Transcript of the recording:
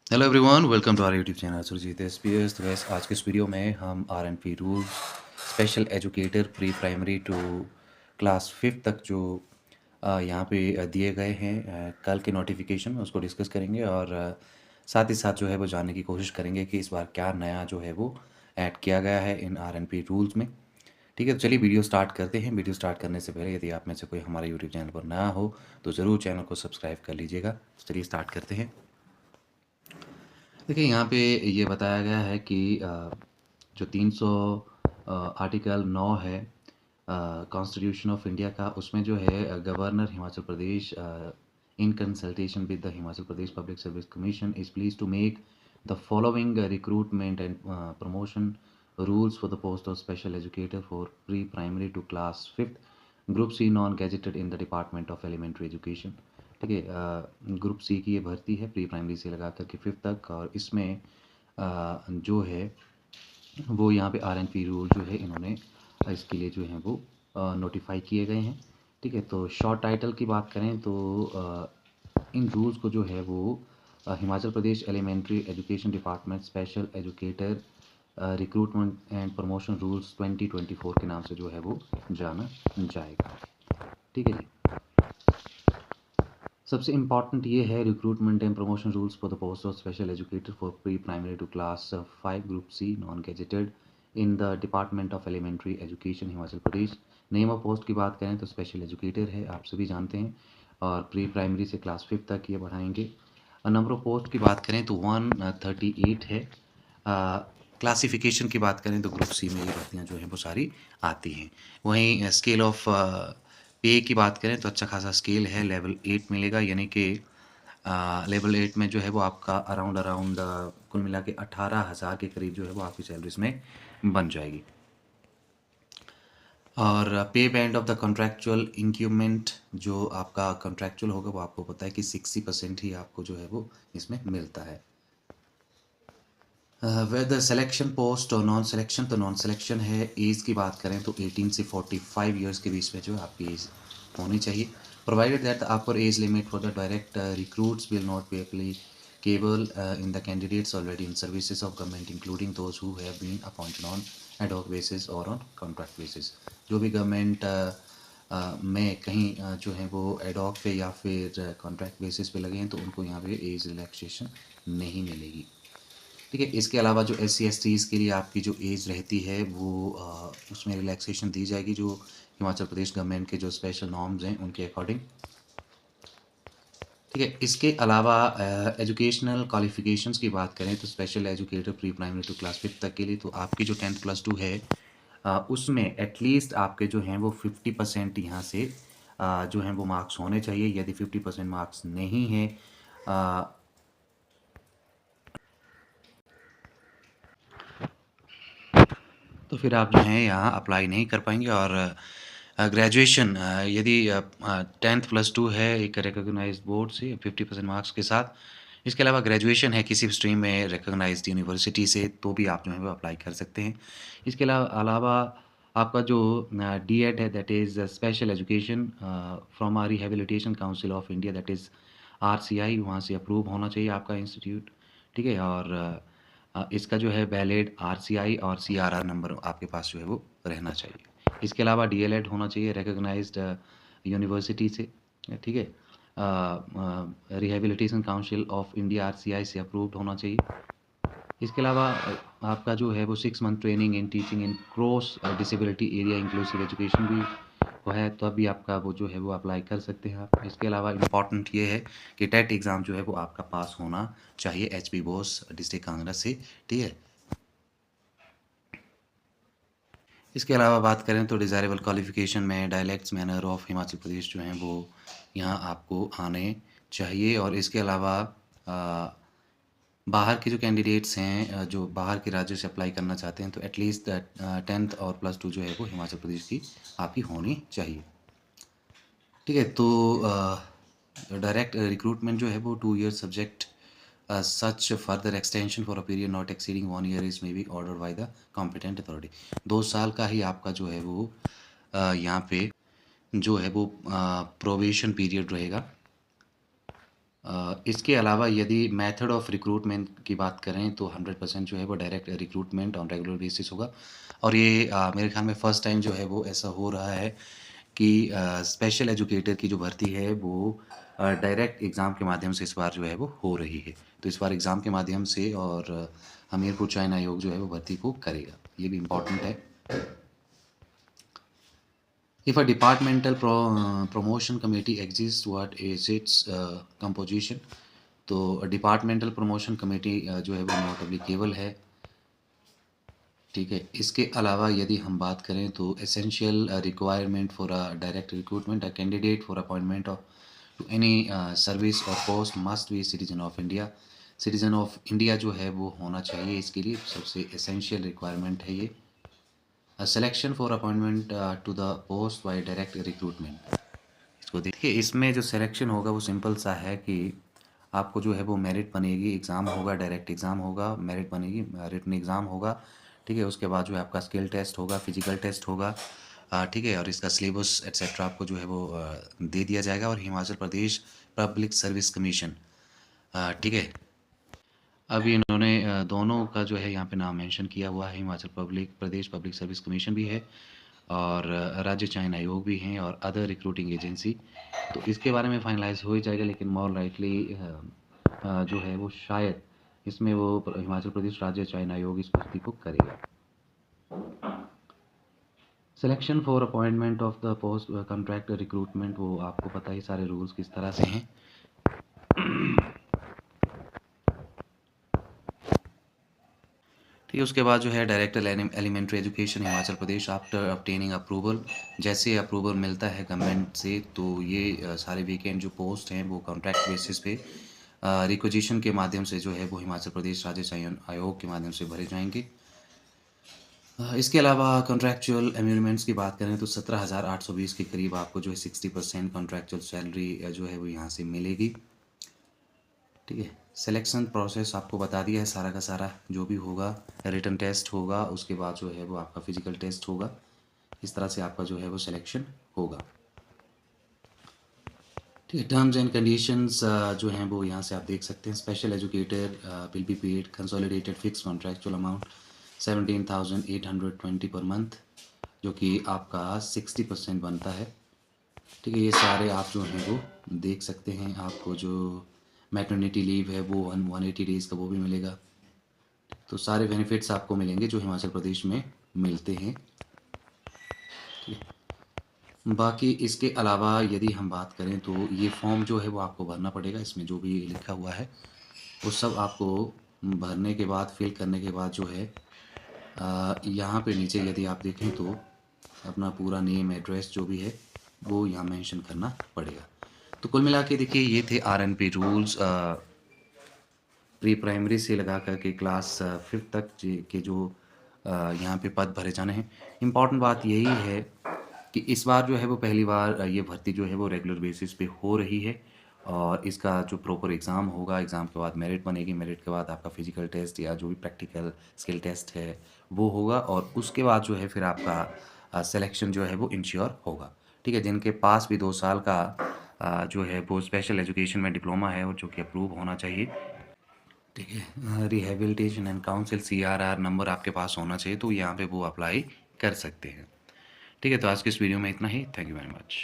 Hello everyone, welcome to our YouTube channel Surjeet SPS. तो guys आज के इस वीडियो में हम RNP rules special educator pre primary to class 5 तक जो यहाँ पे दिए गए हैं कल के नोटिफिकेशन में उसको डिस्कस करेंगे और साथ ही साथ जो है वो जानने की कोशिश करेंगे कि इस बार क्या नया जो है वो ऐड किया गया है इन आरएनपी रूल्स में। ठीक है, तो चलिए वीडियो स्टार्ट करते हैं। वीडियो स्टार्ट करने से पहले यदि आप में से कोई हमारे यूट्यूब चैनल पर नया हो तो ज़रूर चैनल को सब्सक्राइब कर लीजिएगा। तो चलिए स्टार्ट करते हैं। देखिए यहाँ पे ये बताया गया है कि जो 300 आर्टिकल 9 है कॉन्स्टिट्यूशन ऑफ इंडिया का, उसमें जो है governor Himachal Pradesh in consultation with the Himachal Pradesh public service commission is please to make the following recruitment and promotion rules for the post of special educator for pre-primary to class 5th group C non gazetted in the department of elementary education। ठीक है, group C की ये भर्ती है pre primary से लगा कर के 5th तक, और इसमें जो है वो यहाँ पे आरएनपी रूल जो है इन्होंने इसके लिए जो है वो नोटिफाई किए गए हैं। ठीक है, तो शॉर्ट टाइटल की बात करें तो इन रूल्स को जो है वो Himachal Pradesh elementary education department special educator recruitment and promotion rules 2024 के नाम से जो है वो जाना जाएगा। ठीक है जी। सबसे इम्पॉर्टेंट ये है recruitment and promotion rules for the post of special educator for pre primary to class 5 group C non gazetted in the department of elementary education Himachal Pradesh. Name of post की बात करें तो स्पेशल एजुकेटर है, आप सभी जानते हैं, और प्री प्राइमरी से क्लास 5 तक ये बढ़ाएंगे। नंबर ऑफ पोस्ट की बात करें तो 138 है। क्लासिफिकेशन की बात करें तो ग्रुप सी में ये भर्तियाँ जो हैं वो सारी आती हैं। वहीं स्केल ऑफ पे की बात करें तो अच्छा खासा स्केल है, लेवल 8 मिलेगा, यानी कि लेवल 8 में जो है वो आपका अराउंड अराउंड कुल मिला के 18,000 के करीब जो है वो आपकी सैलरी इसमें बन जाएगी। और पे band of the contractual increment जो आपका कॉन्ट्रैक्चुअल होगा वो आपको पता है कि 60% ही आपको जो है वो इसमें मिलता है। वेदर सिलेक्शन पोस्ट और नॉन सिलेक्शन, तो नॉन सिलेक्शन है। एज की बात करें तो 18 से 45 ईयर्स के बीच में जो है आपकी एज होनी चाहिए, provided that the upper age limit for the direct recruits will not be applicable in the candidates already in services of government including those who have been appointed on ad hoc basis or on contract basis। जो भी government में कहीं जो है वो ad hoc पे या फिर कॉन्ट्रैक्ट बेसिस पे लगे हैं तो उनको यहाँ पे एज रिलैक्सेशन नहीं मिलेगी। ठीक है, इसके अलावा जो SC/STs के लिए आपकी जो एज रहती है वो उसमें रिलैक्सेशन दी जाएगी जो हिमाचल प्रदेश गवर्नमेंट के जो स्पेशल नॉर्म्स हैं उनके अकॉर्डिंग। ठीक है, इसके अलावा एजुकेशनल क्वालिफिकेशंस की बात करें तो special educator pre primary to class 5 तक के लिए तो आपकी जो 10th+2 है उसमें एटलीस्ट आपके जो हैं वो 50% यहाँ से जो हैं वो मार्क्स होने चाहिए। यदि 50% मार्क्स नहीं है तो फिर आप जो हैं यहाँ अप्लाई नहीं कर पाएंगे। और ग्रेजुएशन यदि 10th+2 है एक रिकॉग्नाइज्ड बोर्ड से 50% मार्क्स के साथ, इसके अलावा ग्रेजुएशन है किसी भी स्ट्रीम में रिकॉग्नाइज्ड यूनिवर्सिटी से, तो भी आप जो है वो अप्लाई कर सकते हैं। इसके अलावा आपका जो DED है, that is special education from a rehabilitation council of India, that is RCI, वहाँ से अप्रूव होना चाहिए आपका इंस्टीट्यूट। ठीक है, और इसका जो है वैलिड RCI और CRR नंबर आपके पास जो है वो रहना चाहिए। इसके अलावा DLED होना चाहिए रिकॉग्नाइज्ड यूनिवर्सिटी से। ठीक है, rehabilitation council of India RCI से अप्रूव्ड होना चाहिए। इसके अलावा आपका जो है वो 6 month training in teaching in cross disability area inclusive education भी वो है, तो अभी आपका वो जो है वो अप्लाई कर सकते हैं आप। इसके अलावा इम्पॉर्टेंट ये है कि टेट एग्ज़ाम जो है वो आपका पास होना चाहिए HP बोस डिस्ट्रिक्ट कांगड़ा से। ठीक है, इसके अलावा बात करें तो डिज़ायरेबल क्वालिफ़िकेशन में dialects manner of Himachal Pradesh जो हैं वो यहाँ आपको आने चाहिए। और इसके अलावा बाहर के जो कैंडिडेट्स हैं जो बाहर के राज्यों से अप्लाई करना चाहते हैं तो एटलीस्ट 10th और +2 जो है वो हिमाचल प्रदेश की आपकी होनी चाहिए। ठीक है, तो डायरेक्ट रिक्रूटमेंट जो है वो 2 year subject such further extension for a period not exceeding 1 year is may be order by the competent authority. 2 साल का ही आपका जो है वो यहाँ पे जो है वो प्रोबेशन पीरियड रहेगा। इसके अलावा यदि मेथड ऑफ रिक्रूटमेंट की बात करें तो 100% जो है वो direct recruitment on regular basis होगा। और ये मेरे ख्याल में फ़र्स्ट टाइम जो है वो ऐसा हो रहा है कि स्पेशल एजुकेटर की जो भर्ती है वो डायरेक्ट एग्ज़ाम के माध्यम से इस बार जो है वो हो रही है। तो इस बार एग्ज़ाम के माध्यम से और हमीरपुर चयन आयोग जो है वो भर्ती को करेगा, ये भी इम्पॉर्टेंट है। If a departmental promotion committee exists, what is its composition? तो डिपार्टमेंटल प्रमोशन कमेटी जो है वो नॉट एप्लीकेबल है, ठीक है। इसके अलावा यदि हम बात करें तो essential requirement for a direct recruitment, a candidate for appointment of to any service और post must be citizen of India. Citizen of India जो है वो होना चाहिए, इसके लिए सबसे एसेंशियल रिक्वायरमेंट है ये। Selection for appointment to the post by direct recruitment. इसको देखिए, इसमें जो सिलेक्शन होगा वो सिंपल सा है कि आपको जो है वो मेरिट बनेगी, एग्ज़ाम होगा, डायरेक्ट एग्ज़ाम होगा, मेरिट बनेगी, रिटन एग्ज़ाम होगा, ठीक है। उसके बाद जो है आपका स्किल टेस्ट होगा, फिजिकल टेस्ट होगा, ठीक है। और इसका सिलेबस एट्सेट्रा आपको जो है वो दे दिया जाएगा। और Himachal Pradesh public service commission, ठीक है। अभी इन्होंने दोनों का जो है यहाँ पे नाम मेंशन किया हुआ है, Himachal Pradesh public service commission भी है और राज्य चयन आयोग भी हैं और अदर रिक्रूटिंग एजेंसी। तो इसके बारे में फाइनलाइज हो ही जाएगा, लेकिन मोर लाइकली जो है वो शायद इसमें वो हिमाचल प्रदेश राज्य चयन आयोग इस भर्ती को करेगा। Selection for appointment of the post contract recruitment, वो आपको पता ही सारे रूल्स किस तरह से हैं। ठीक है। उसके बाद जो है डायरेक्टर एलिमेंट्री एजुकेशन हिमाचल प्रदेश, आफ्टर ऑब्टेनिंग अप्रूवल, जैसे अप्रूवल मिलता है गवर्नमेंट से तो ये सारे वेकेंट जो पोस्ट हैं वो कॉन्ट्रैक्ट बेसिस पे रिक्विजिशन के माध्यम से जो है वो हिमाचल प्रदेश राज्य चयन आयोग के माध्यम से भरे जाएंगे। इसके अलावा कॉन्ट्रैक्चुअल एम्यूनमेंट्स की बात करें तो 17,820 के करीब आपको जो है 60% कॉन्ट्रैक्चुअल सैलरी जो है वो यहाँ से मिलेगी, ठीक है। सिलेक्शन प्रोसेस आपको बता दिया है सारा का सारा, जो भी होगा रिटन टेस्ट होगा, उसके बाद जो है वो आपका फिजिकल टेस्ट होगा, इस तरह से आपका जो है वो सिलेक्शन होगा, ठीक है। टर्म्स एंड कंडीशंस जो हैं वो यहाँ से आप देख सकते हैं। Special educator will be paid consolidated fix contractual amount 17,820 per month, जो कि आपका 60% बनता है, ठीक है। ये सारे आप जो हैं वो देख सकते हैं। आपको जो मैटरनिटी लीव है वो 180 डेज़ का वो भी मिलेगा। तो सारे बेनिफिट्स आपको मिलेंगे जो हिमाचल प्रदेश में मिलते हैं, ठीक है। बाकी इसके अलावा यदि हम बात करें तो ये फॉर्म जो है वो आपको भरना पड़ेगा। इसमें जो भी लिखा हुआ है वो सब आपको भरने के बाद, फिल करने के बाद जो है यहाँ पे नीचे यदि आप देखें तो अपना पूरा नेम, एड्रेस जो भी है वो यहाँ मेंशन करना पड़ेगा। तो कुल मिला के देखिए, ये थे RNP रूल्स प्री प्राइमरी से लगा कर के क्लास 5th तक के जो यहाँ पे पद भरे जाने हैं। इम्पॉर्टेंट बात यही है कि इस बार जो है वो पहली बार ये भर्ती जो है वो रेगुलर बेसिस पे हो रही है और इसका जो प्रॉपर एग्ज़ाम होगा, एग्ज़ाम के बाद मेरिट बनेगी, मेरिट के बाद आपका फिजिकल टेस्ट या जो भी प्रैक्टिकल स्किल टेस्ट है वो होगा और उसके बाद जो है फिर आपका सिलेक्शन जो है वो इंश्योर होगा, ठीक है। जिनके पास भी 2 साल का जो है वो स्पेशल एजुकेशन में डिप्लोमा है और जो कि अप्रूव होना चाहिए, ठीक है। Rehabilitation and council CRR number आपके पास होना चाहिए, तो यहाँ पे वो अप्लाई कर सकते हैं, ठीक है। तो आज की इस वीडियो में इतना ही। Thank you very much.